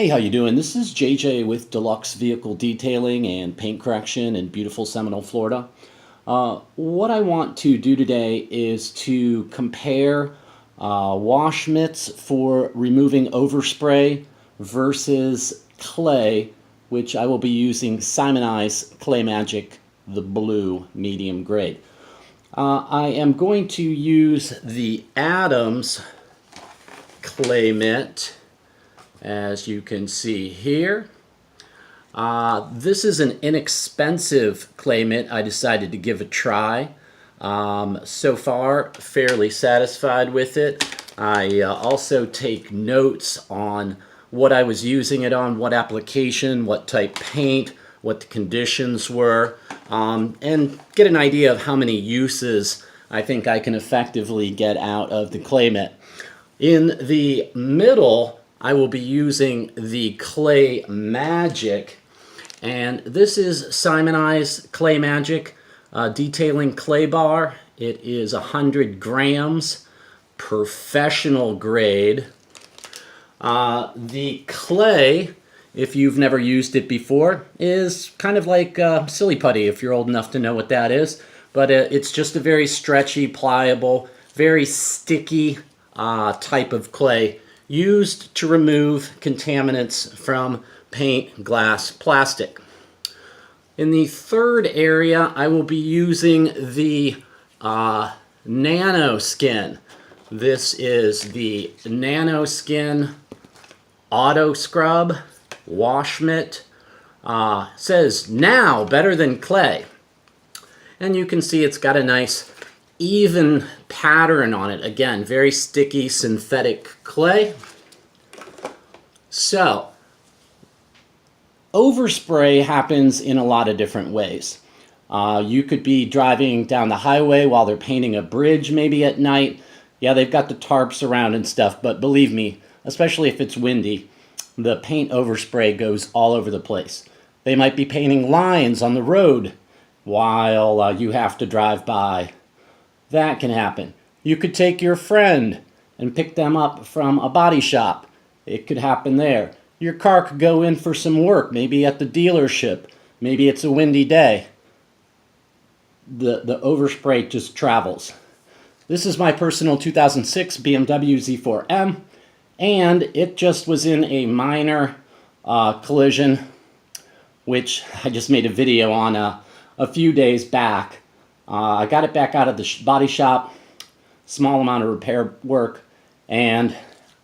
Hey, how you doing? This is JJ with Deluxe Vehicle Detailing and Paint Correction in beautiful Seminole, Florida. What I want to do today is to compare wash mitts for removing overspray versus clay, which I will be using Simonized Clay Magic, the blue medium grade. I am going to use the Adams clay mitt, as you can see here. This is an inexpensive clay mitt I decided to give a try. So far, fairly satisfied with it. I also take notes on what I was using it on, what application, what type paint, what the conditions were, and get an idea of how many uses I think I can effectively get out of the clay mitt. In the middle, I will be using the Clay Magic, and this is Simonized Clay Magic detailing Claybar. It is 100 grams, professional grade. The clay, if you've never used it before, is kind of like silly putty, if you're old enough to know what that is. But it's just a very stretchy, pliable, very sticky type of clay, used to remove contaminants from paint, glass, plastic. In the third area, I will be using the Nanoskin. This is the Nanoskin AutoScrub wash mitt. Says now better than clay. And you can see it's got a nice even pattern on it. Again, very sticky synthetic clay. So, overspray happens in a lot of different ways. You could be driving down the highway while they're painting a bridge maybe at night. Yeah, they've got the tarps around and stuff, but believe me, especially if it's windy, the paint overspray goes all over the place. They might be painting lines on the road while you have to drive by. That can happen. You could take your friend and pick them up from a body shop. It could happen there. Your car could go in for some work, maybe at the dealership. Maybe it's a windy day. The overspray just travels. This is my personal 2006 BMW Z4M, and it just was in a minor collision, which I just made a video on a few days back. I got it back out of the body shop, small amount of repair work, and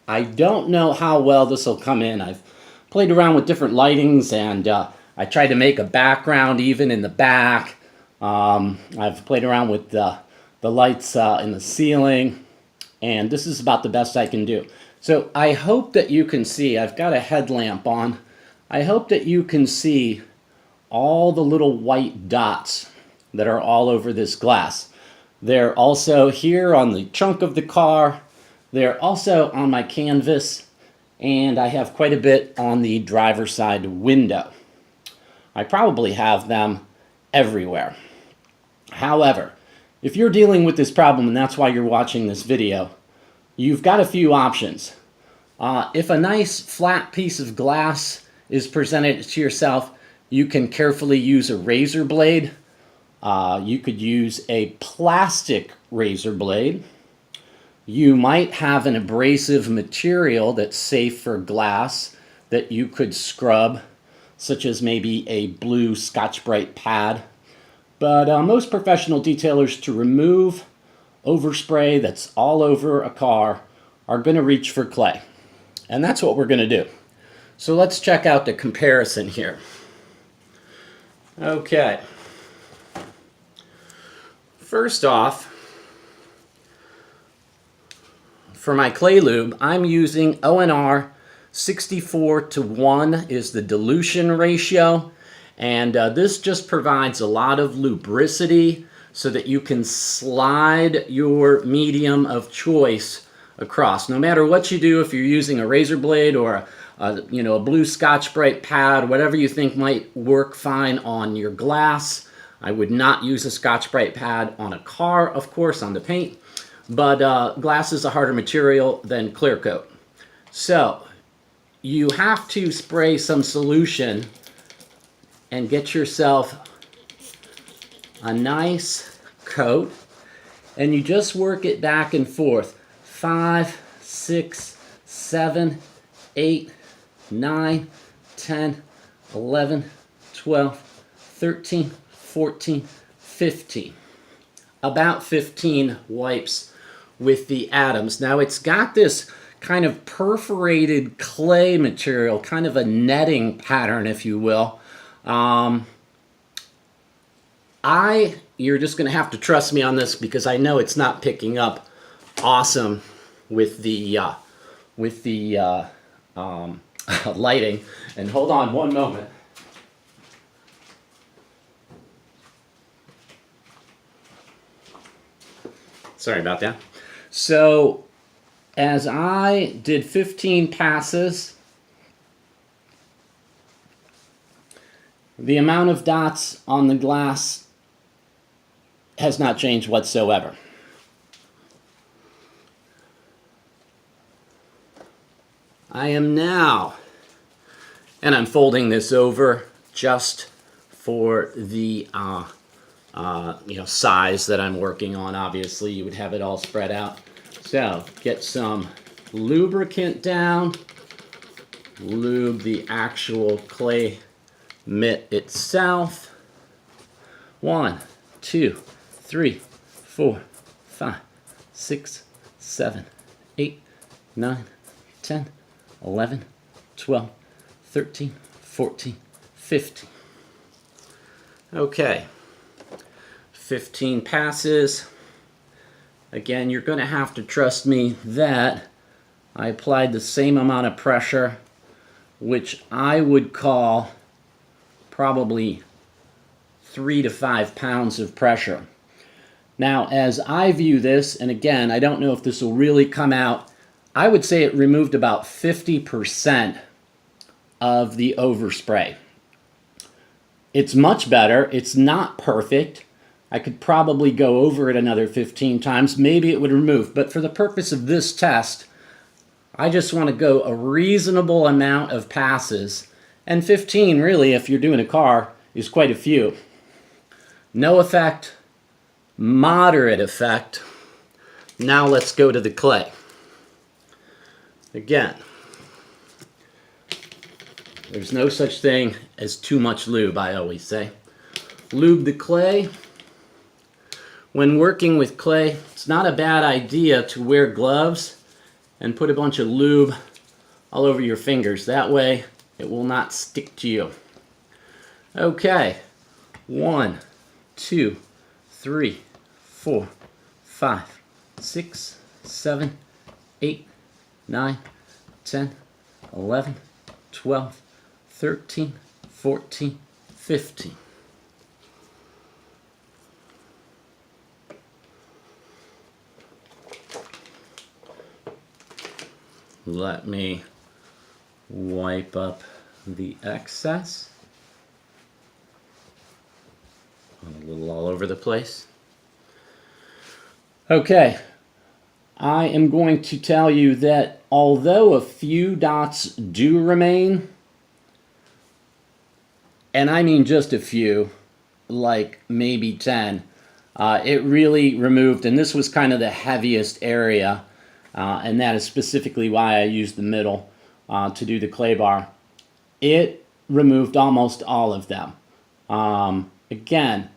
I don't know how well this will come in. I've played around with different lightings, and I tried to make a background even in the back. I've played around with the lights in the ceiling, and this is about the best I can do. So I hope that you can see, I've got a headlamp on, I hope that you can see all the little white dots that are all over this glass. They're also here on the trunk of the car. They're also on my canvas, and I have quite a bit on the driver's side window. I probably have them everywhere. However, if you're dealing with this problem, and that's why you're watching this video, you've got a few options. If a nice flat piece of glass is presented to yourself, you can carefully use a razor blade. You could use a plastic razor blade. You might have an abrasive material that's safe for glass that you could scrub, such as maybe a blue Scotch-Brite pad. But most professional detailers, to remove overspray that's all over a car, are going to reach for clay. And that's what we're going to do. So let's check out the comparison here. Okay. First off, for my clay lube, I'm using ONR 64:1 is the dilution ratio, and this just provides a lot of lubricity so that you can slide your medium of choice across. No matter what you do, if you're using a razor blade or a blue Scotch-Brite pad, whatever you think might work fine on your glass. I would not use a Scotch-Brite pad on a car, of course, on the paint, but glass is a harder material than clear coat. So you have to spray some solution and get yourself a nice coat, and you just work it back and forth. 5, 6, 7, 8, 9, 10, 11, 12, 13, 14, 15. About 15 wipes with the atoms. Now it's got this kind of perforated clay material, kind of a netting pattern, if you will. You're just going to have to trust me on this because I know it's not picking up awesome with the lighting. And hold on one moment. Sorry about that. So, as I did 15 passes, the amount of dots on the glass has not changed whatsoever. I am now, and I'm folding this over just for the size that I'm working on. Obviously, you would have it all spread out. So, get some lubricant down, lube the actual clay mitt itself. 1, 2, 3, 4, 5, 6, 7, 8, 9, 10, 11, 12, 13, 14, 15. Okay, 15 passes. Again, you're going to have to trust me that I applied the same amount of pressure, which I would call probably 3 to 5 pounds of pressure. Now, as I view this, and again, I don't know if this will really come out, I would say it removed about 50% of the overspray. It's much better. It's not perfect. I could probably go over it another 15 times. Maybe it would remove. But for the purpose of this test, I just want to go a reasonable amount of passes. And 15, really, if you're doing a car, is quite a few. No effect, moderate effect. Now let's go to the clay. Again, there's no such thing as too much lube, I always say. Lube the clay. When working with clay, it's not a bad idea to wear gloves and put a bunch of lube all over your fingers. That way, it will not stick to you. Okay, 1, 2, 3, 4, 5, 6, 7, 8, 9, 10, 11, 12, 13, 14, 15. Let me wipe up the excess. A little all over the place. Okay, I am going to tell you that although a few dots do remain, and I mean just a few, like maybe 10, it really removed, and this was kind of the heaviest area. And that is specifically why I used the middle to do the Claybar. It removed almost all of them. Again,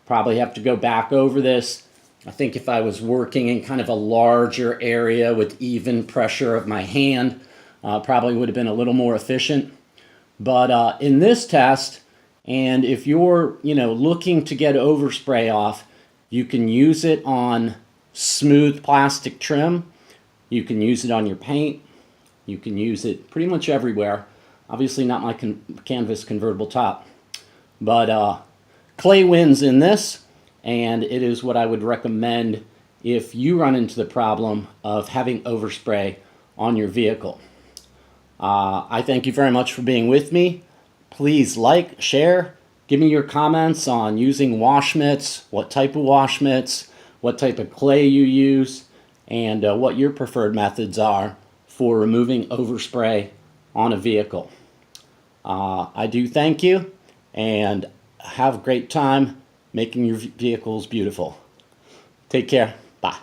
probably have to go back over this. I think if I was working in kind of a larger area with even pressure of my hand, probably would have been a little more efficient. But in this test, and if you're looking to get overspray off, you can use it on smooth plastic trim. You can use it on your paint. You can use it pretty much everywhere. Obviously not my canvas convertible top. But clay wins in this, and it is what I would recommend if you run into the problem of having overspray on your vehicle. I thank you very much for being with me. Please like, share, give me your comments on using wash mitts, what type of wash mitts, what type of clay you use, and what your preferred methods are for removing overspray on a vehicle. I do thank you, and have a great time making your vehicles beautiful. Take care. Bye.